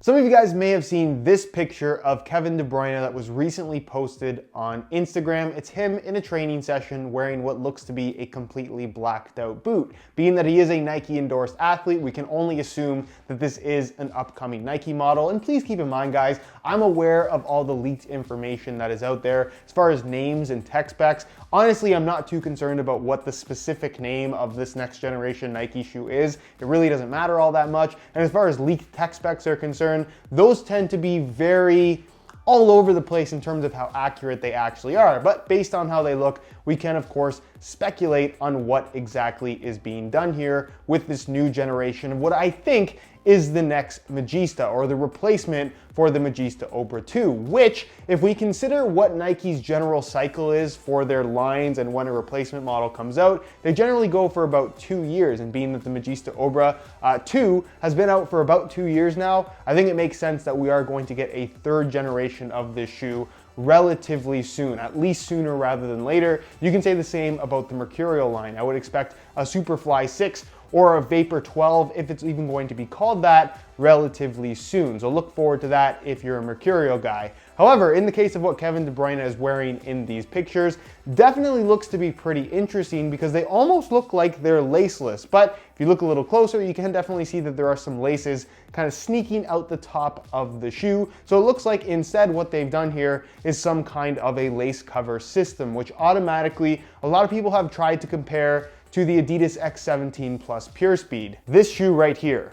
Some of you guys may have seen this picture of Kevin De Bruyne that was recently posted on Instagram. It's him in a training session wearing what looks to be a completely blacked out boot. Being that he is a Nike endorsed athlete, we can only assume that this is an upcoming Nike model. And please keep in mind, guys, I'm aware of all the leaked information that is out there as far as names and tech specs. Honestly, I'm not too concerned about what the specific name of this next generation Nike shoe is. It really doesn't matter all that much. And as far as leaked tech specs are concerned, those tend to be very all over the place in terms of how accurate they actually are. But based on how they look, we can of course speculate on what exactly is being done here with this new generation of what I think is the next Magista, or the replacement for the Magista Obra 2, which, if we consider what Nike's general cycle is for their lines and when a replacement model comes out, they generally go for about 2 years. And being that the Magista Obra 2 has been out for about 2 years now, I think it makes sense that we are going to get a third generation of this shoe relatively soon, at least sooner rather than later. You can say the same about the Mercurial line. I would expect a Superfly 6 or a Vapor 12, if it's even going to be called that, relatively soon. So look forward to that if you're a Mercurial guy. However, in the case of what Kevin De Bruyne is wearing in these pictures, definitely looks to be pretty interesting because they almost look like they're laceless. But if you look a little closer, you can definitely see that there are some laces kind of sneaking out the top of the shoe. So it looks like instead what they've done here is some kind of a lace cover system, which automatically a lot of people have tried to compare to the Adidas X17 Plus Pure Speed. This shoe right here.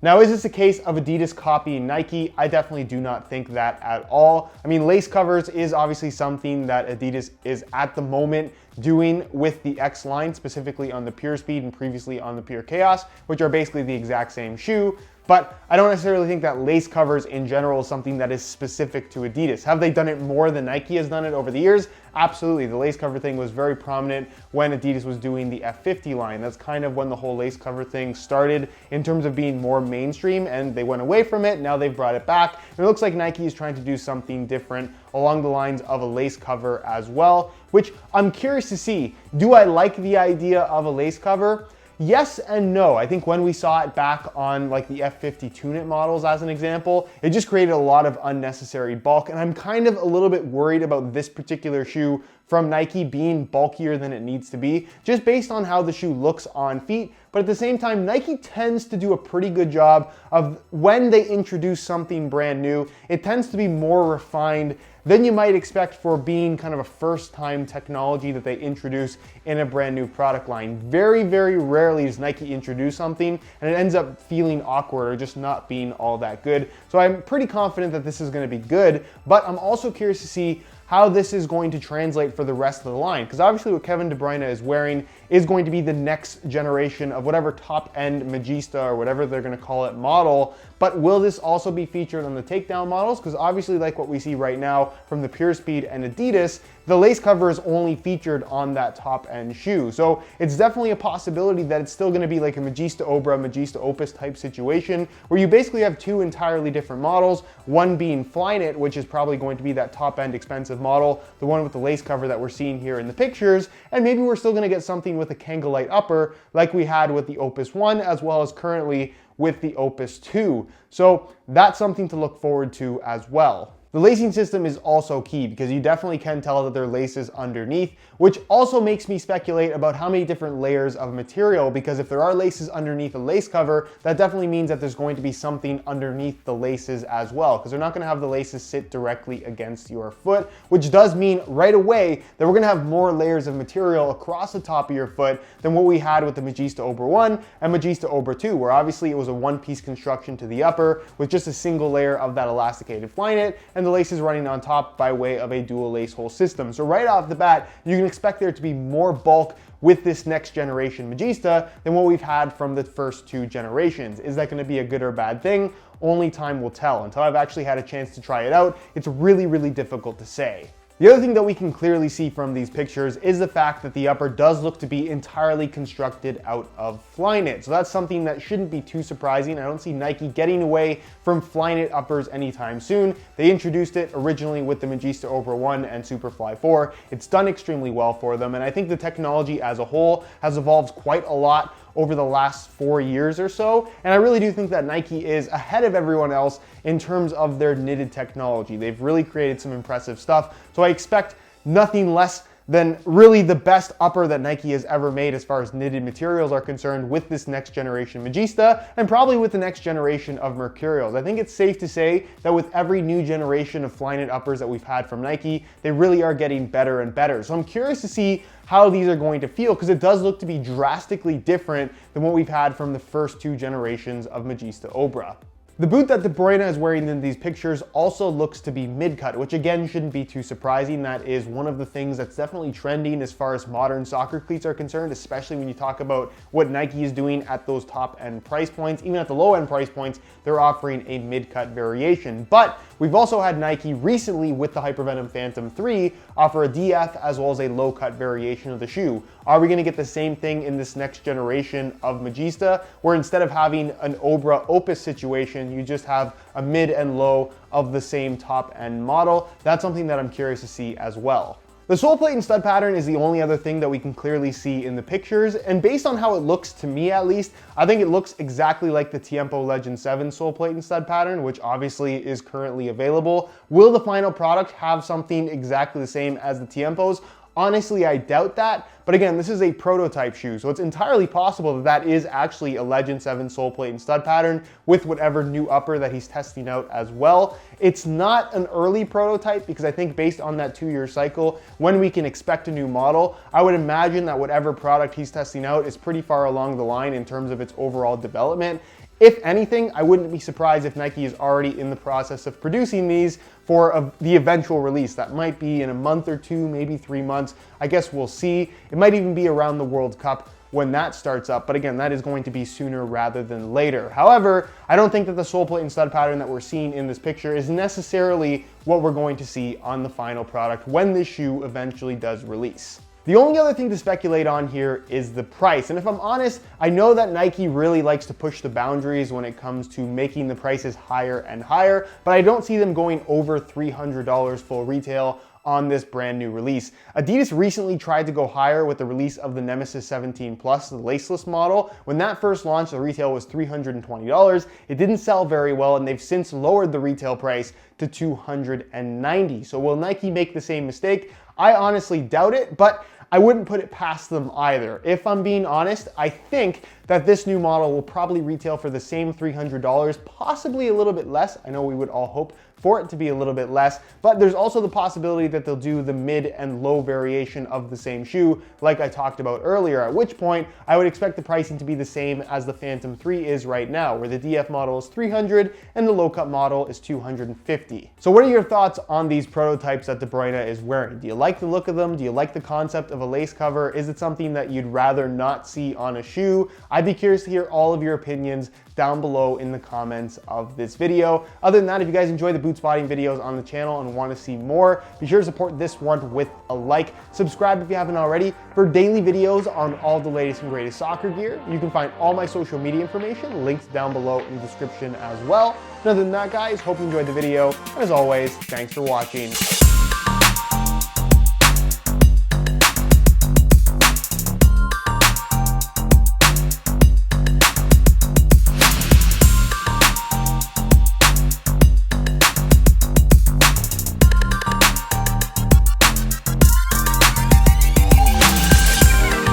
Now, is this a case of Adidas copying Nike? I definitely do not think that at all. I mean, lace covers is obviously something that Adidas is at the moment doing with the X line, specifically on the Pure Speed and previously on the Pure Chaos, which are basically the exact same shoe. But I don't necessarily think that lace covers in general is something that is specific to Adidas. Have they done it more than Nike has done it over the years? Absolutely. The lace cover thing was very prominent when Adidas was doing the F50 line. That's kind of when the whole lace cover thing started in terms of being more mainstream, and they went away from it. Now they've brought it back. And it looks like Nike is trying to do something different along the lines of a lace cover as well, which I'm curious to see. Do I like the idea of a lace cover? Yes and no. I think when we saw it back on like the F50 Tune-It models as an example, it just created a lot of unnecessary bulk, and I'm kind of a little bit worried about this particular shoe from Nike being bulkier than it needs to be, just based on how the shoe looks on feet. But at the same time, Nike tends to do a pretty good job of when they introduce something brand new, it tends to be more refined than you might expect for being kind of a first-time technology that they introduce in a brand new product line. Very, very rarely does Nike introduce something and it ends up feeling awkward or just not being all that good. So I'm pretty confident that this is going to be good, but I'm also curious to see how this is going to translate for the rest of the line. Because obviously what Kevin De Bruyne is wearing is going to be the next generation of whatever top-end Magista or whatever they're gonna call it model. But will this also be featured on the takedown models? Because obviously, like what we see right now from the Pure Speed and Adidas, the lace cover is only featured on that top-end shoe. So it's definitely a possibility that it's still gonna be like a Magista Obra, Magista Opus type situation, where you basically have two entirely different models, one being Flyknit, which is probably going to be that top-end expensive model, the one with the lace cover that we're seeing here in the pictures, and maybe we're still gonna get something with a Kangalite upper like we had with the Opus 1, as well as currently with the Opus 2. So that's something to look forward to as well. The lacing system is also key because you definitely can tell that there are laces underneath, which also makes me speculate about how many different layers of material, because if there are laces underneath a lace cover, that definitely means that there's going to be something underneath the laces as well, because they're not going to have the laces sit directly against your foot, which does mean right away that we're going to have more layers of material across the top of your foot than what we had with the Magista Obra 1 and Magista Obra 2, where obviously it was a one-piece construction to the upper with just a single layer of that elasticated Flyknit, and the laces running on top by way of a dual lace hole system. So right off the bat, you can expect there to be more bulk with this next generation Magista than what we've had from the first two generations. Is that going to be a good or bad thing? Only time will tell. Until I've actually had a chance to try it out, it's really, really difficult to say. The other thing that we can clearly see from these pictures is the fact that the upper does look to be entirely constructed out of Flyknit. So that's something that shouldn't be too surprising. I don't see Nike getting away from Flyknit uppers anytime soon. They introduced it originally with the Magista Obra 1 and Superfly 4. It's done extremely well for them, and I think the technology as a whole has evolved quite a lot over the last 4 years or so. And I really do think that Nike is ahead of everyone else in terms of their knitted technology. They've really created some impressive stuff. So I expect nothing less than really the best upper that Nike has ever made as far as knitted materials are concerned with this next generation Magista, and probably with the next generation of Mercurials. I think it's safe to say that with every new generation of Flyknit uppers that we've had from Nike, they really are getting better and better. So I'm curious to see how these are going to feel, because it does look to be drastically different than what we've had from the first 2 generations of Magista Obra. The boot that De Bruyne is wearing in these pictures also looks to be mid-cut, which again shouldn't be too surprising. That is one of the things that's definitely trending as far as modern soccer cleats are concerned, especially when you talk about what Nike is doing at those top-end price points. Even at the low-end price points, they're offering a mid-cut variation. But we've also had Nike recently with the Hypervenom Phantom 3 offer a DF as well as a low-cut variation of the shoe. Are we going to get the same thing in this next generation of Magista, where instead of having an Obra Opus situation, you just have a mid and low of the same top end model? That's something that I'm curious to see as well. The sole plate and stud pattern is the only other thing that we can clearly see in the pictures, and based on how it looks to me at least, I think it looks exactly like the Tiempo Legend 7 sole plate and stud pattern, which obviously is currently available. Will the final product have something exactly the same as the Tiempos? Honestly, I doubt that, but again, this is a prototype shoe, so it's entirely possible that that is actually a Legend 7 sole plate and stud pattern with whatever new upper that he's testing out as well. It's not an early prototype because I think based on that 2-year cycle, when we can expect a new model, I would imagine that whatever product he's testing out is pretty far along the line in terms of its overall development. If anything, I wouldn't be surprised if Nike is already in the process of producing these for the eventual release. That might be in a month or 2, maybe 3 months. I guess we'll see. It might even be around the World Cup when that starts up, but again, that is going to be sooner rather than later. However, I don't think that the sole plate and stud pattern that we're seeing in this picture is necessarily what we're going to see on the final product when this shoe eventually does release. The only other thing to speculate on here is the price. And if I'm honest, I know that Nike really likes to push the boundaries when it comes to making the prices higher and higher, but I don't see them going over $300 full retail on this brand new release. Adidas recently tried to go higher with the release of the Nemesis 17 Plus, the Laceless model. When that first launched, the retail was $320. It didn't sell very well, and they've since lowered the retail price to $290. So will Nike make the same mistake? I honestly doubt it, but I wouldn't put it past them either. If I'm being honest, I think that this new model will probably retail for the same $300, possibly a little bit less. I know we would all hope for it to be a little bit less, but there's also the possibility that they'll do the mid and low variation of the same shoe, like I talked about earlier, at which point I would expect the pricing to be the same as the Phantom 3 is right now, where the DF model is $300 and the low cut model is $250. So what are your thoughts on these prototypes that De Bruyne is wearing? Do you like the look of them? Do you like the concept of a lace cover? Is it something that you'd rather not see on a shoe? I'd be curious to hear all of your opinions down below in the comments of this video. Other than that, if you guys enjoy the boot spotting videos on the channel and want to see more, be sure to support this one with a like. Subscribe if you haven't already for daily videos on all the latest and greatest soccer gear. You can find all my social media information linked down below in the description as well. And other than that, guys, hope you enjoyed the video. And as always, thanks for watching.